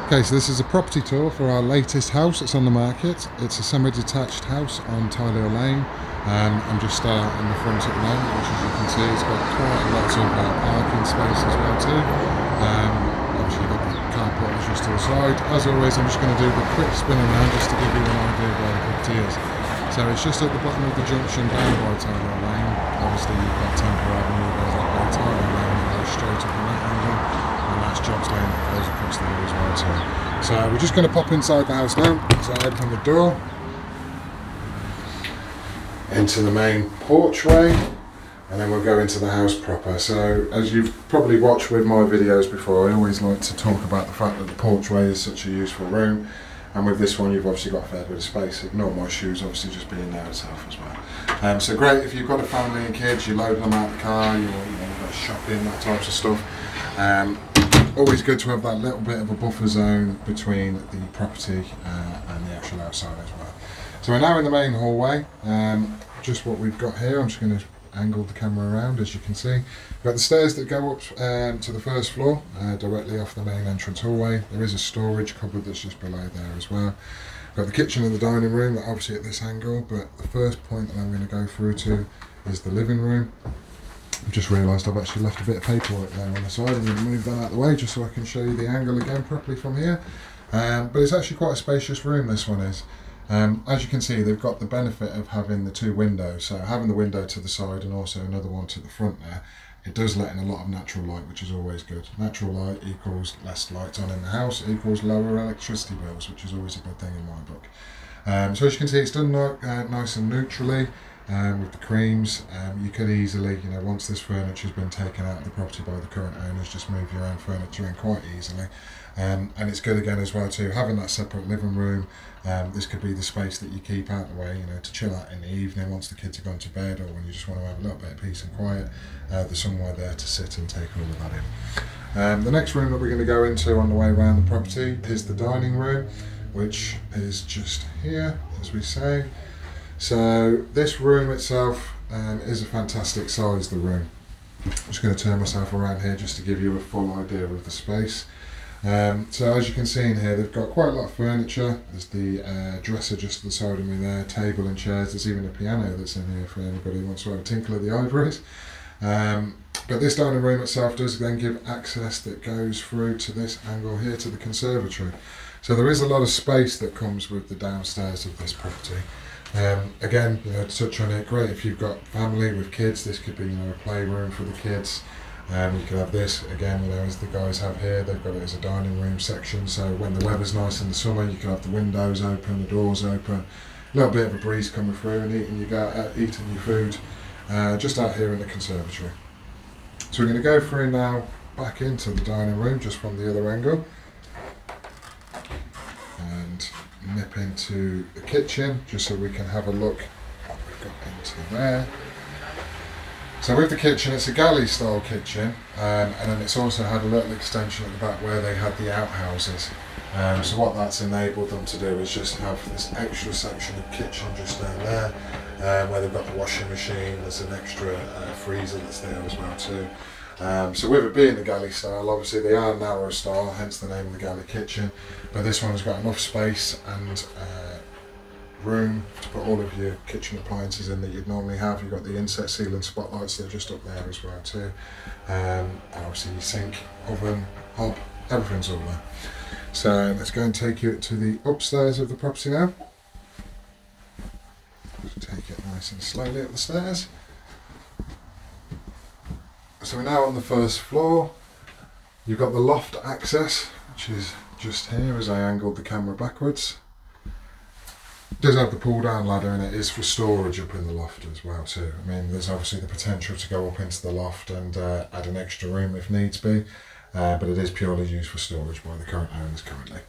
Okay, so this is a property tour for our latest house that's on the market. It's a semi-detached house on Tyleo Lane. I'm just in the front at the moment, which as you can see, it's got quite a lot of parking space as well too. Obviously you've got the carport just to the side. As always, I'm just going to do the quick spin around just to give you an idea of where the property is. So it's just at the bottom of the junction down by Tyleo Lane. Obviously you've got Temple Avenue, goes up by Tyleo Lane, and goes straight up on that angle. And that's Jobs Lane that goes across there as well too. So we're just going to pop inside the house now. So I open the door into the main porchway, and then we'll go into the house proper. So as you've probably watched with my videos before, I always like to talk about the fact that the porchway is such a useful room, and with this one you've obviously got a fair bit of space. Ignore my shoes obviously just being there itself as well. So great if you've got a family and kids, you're loading them out of the car, you've got shopping, that types of stuff. Always good to have that little bit of a buffer zone between the property and the actual outside as well. So we're now in the main hallway. Just what we've got here, I'm just going to angle the camera around. As you can see, we've got the stairs that go up to the first floor, directly off the main entrance hallway. There is a storage cupboard that's just below there as well. We've got the kitchen and the dining room, that obviously at this angle, but the first point that I'm going to go through to is the living room. I've just realised I've actually left a bit of paperwork there on the side. I'm going to move that out of the way just so I can show you the angle again properly from here. But it's actually quite a spacious room, this one is. As you can see, they've got the benefit of having the two windows. So having the window to the side and also another one to the front there, it does let in a lot of natural light, which is always good. Natural light equals less light on in the house, equals lower electricity bills, which is always a good thing in my book. So as you can see, it's done nice and neutrally. With the creams, you could easily, once this furniture has been taken out of the property by the current owners, just move your own furniture in quite easily. And it's good again as well too, having that separate living room. This could be the space that you keep out of the way, to chill out in the evening once the kids have gone to bed, or when you just want to have a little bit of peace and quiet. There's somewhere there to sit and take all of that in. The next room that we're going to go into on the way around the property is the dining room, which is just here, as we say. So this room itself is a fantastic size, the room. I'm just going to turn myself around here just to give you a full idea of the space. So as you can see in here, they've got quite a lot of furniture. There's the dresser just to the side of me there, table and chairs. There's even a piano that's in here for anybody who wants to have a tinkle at the ivories. But this dining room itself does then give access that goes through to this angle here to the conservatory. So there is a lot of space that comes with the downstairs of this property. Again, to touch on it, great if you've got family with kids. This could be, a playroom for the kids. You could have this again, as the guys have here. They've got it as a dining room section. So when the weather's nice in the summer, you can have the windows open, the doors open, a little bit of a breeze coming through, and eating your food just out here in the conservatory. So we're going to go through now back into the dining room just from the other angle. And nip into the kitchen just so we can have a look what we've got into there. So with the kitchen, it's a galley style kitchen, and then it's also had a little extension at the back where they had the outhouses. So what that's enabled them to do is just have this extra section of kitchen just down there, where they've got the washing machine. There's an extra freezer that's there as well too. So with it being the galley style, obviously they are narrow style, hence the name of the galley kitchen, but this one's got enough space and room to put all of your kitchen appliances in that you'd normally have. You've got the inset ceiling spotlights that are just up there as well too. Obviously your sink, oven, hob, everything's all there. So let's go and take you to the upstairs of the property now. Just take it nice and slowly up the stairs. So we're now on the first floor. You've got the loft access, which is just here as I angled the camera backwards. It does have the pull down ladder, and it is for storage up in the loft as well too. I mean, there's obviously the potential to go up into the loft and add an extra room if needs be, but it is purely used for storage by the current owners currently.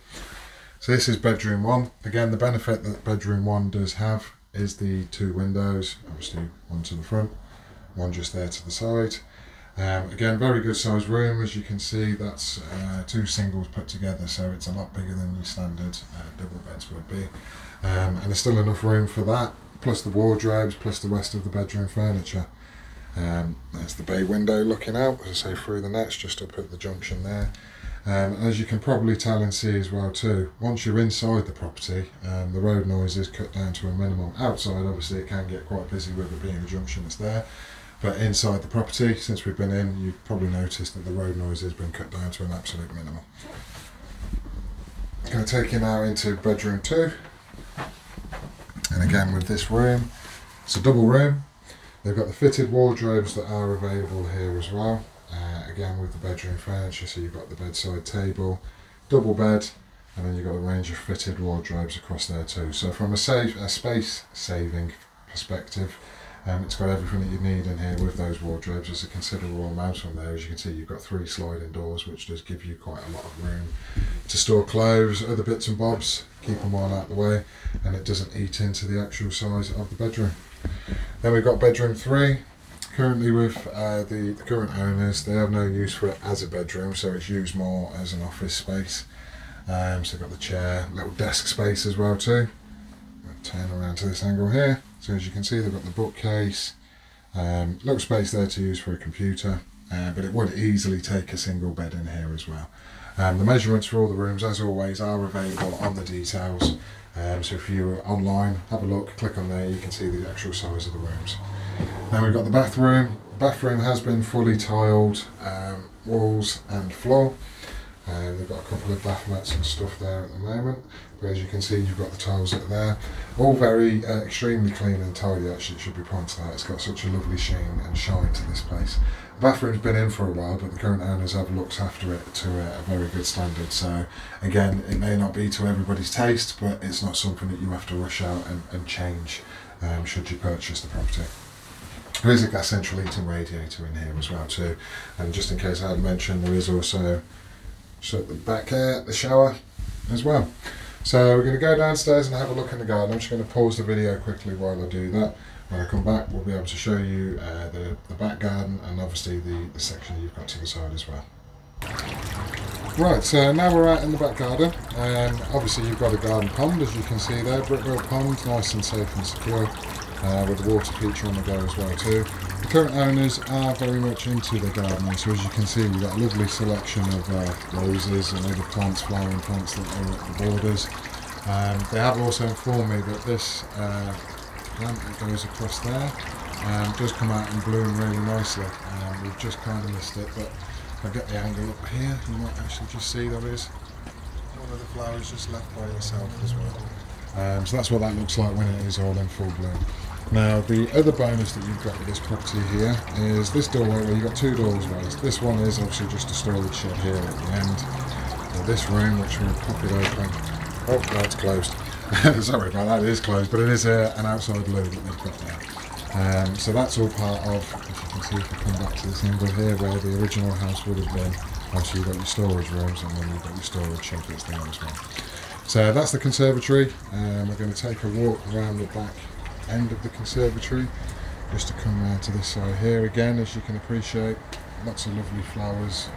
So this is bedroom one. Again, the benefit that bedroom one does have is the two windows, obviously one to the front, one just there to the side. Again, very good sized room. As you can see, that's two singles put together, so it's a lot bigger than your standard double beds would be. And there's still enough room for that, plus the wardrobes, plus the rest of the bedroom furniture. There's the bay window looking out, as I say, through the nets, just up at the junction there. As you can probably tell and see as well too, once you're inside the property, the road noise is cut down to a minimum. Outside obviously it can get quite busy with it being a junction that's there, but inside the property, since we've been in, you've probably noticed that the road noise has been cut down to an absolute minimum. I'm going to take you now into bedroom 2, and again with this room, it's a double room. They've got the fitted wardrobes that are available here as well. Again with the bedroom furniture, so you've got the bedside table, double bed, and then you've got a range of fitted wardrobes across there too. So from a space saving perspective, it's got everything that you need in here with those wardrobes. There's a considerable amount on there. As you can see, you've got 3 sliding doors, which does give you quite a lot of room to store clothes, other bits and bobs, keep them all out of the way, and it doesn't eat into the actual size of the bedroom. Then we've got bedroom 3. Currently with the current owners, they have no use for it as a bedroom, so it's used more as an office space. So we've got the chair, little desk space as well too. I'll turn around to this angle here. So as you can see, they've got the bookcase, little space there to use for a computer, but it would easily take a single bed in here as well. The measurements for all the rooms, as always, are available on the details. So if you're online, have a look, click on there, you can see the actual size of the rooms. Then we've got the bathroom. The bathroom has been fully tiled, walls and floor. They've got a couple of bath mats and stuff there at the moment, but as you can see, you've got the tiles that are there. All very extremely clean and tidy, actually, it should be pointed out. It's got such a lovely sheen and shine to this place. The bathroom's been in for a while, but the current owners have looked after it to a very good standard. So again, it may not be to everybody's taste, but it's not something that you have to rush out and change should you purchase the property. There is a gas central heating radiator in here as well too, and just in case I hadn't mentioned, there is also at the back here the shower as well. So we're going to go downstairs and have a look in the garden. I'm just going to pause the video quickly while I do that. When I come back, we'll be able to show you the back garden and obviously the section you've got to the side as well. Right, so now we're out in the back garden, and obviously you've got a garden pond, as you can see there, brickwork pond, nice and safe and secure, with the water feature on the go as well too. The current owners are very much into the gardening, so as you can see, you've got a lovely selection of roses and other plants, flowering plants that are at the borders. They have also informed me that this plant that goes across there does come out and bloom really nicely. We've just kind of missed it, but if I get the angle up here, you might actually just see there is one of the flowers just left by itself as well. So that's what that looks like when it is all in full bloom. Now the other bonus that you've got with this property here is this doorway where you've got 2 doors raised. This one is obviously just a storage shed here at the end. Now this room, which we'll pop it open. Oh, that's closed. Sorry about that, it is closed, but it is an outside loo that they've got there. So that's all part of, if you can see, if I come back to this angle here where the original house would have been. Obviously you've got your storage rooms and then you've got your storage shed that's there as well. So that's the conservatory. We're going to take a walk around the back end of the conservatory just to come round to this side here. Again, as you can appreciate, lots of lovely flowers,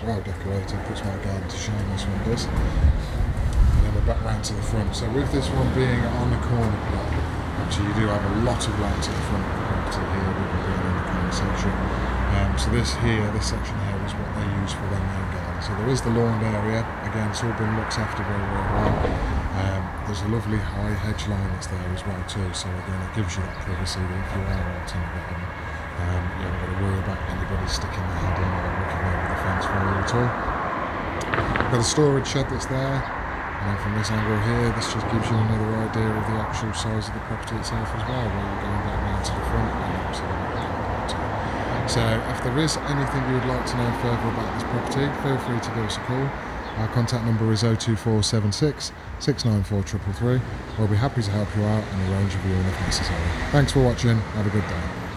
well decorated, puts my garden to shame, this one does. And then we're back round to the front. So with this one being on the corner plot, actually you do have a lot of land to the front of the property here with it being in the corner section. So this section here is what they use for their main garden. So there is the lawn area, again it's all been looked after very, very well. There's a lovely high hedge line that's there as well too, so again it gives you that privacy that if you are out in the garden, you haven't got to worry about anybody sticking their head in or looking over the fence for you at all. We've got a storage shed that's there, and then from this angle here, this just gives you another idea of the actual size of the property itself as well, where you're going back round to the front and obviously the back garden too. So if there is anything you would like to know further about this property, feel free to give us a call. Our contact number is 02476 694 333. We'll be happy to help you out and arrange a viewing if necessary. Thanks for watching. Have a good day.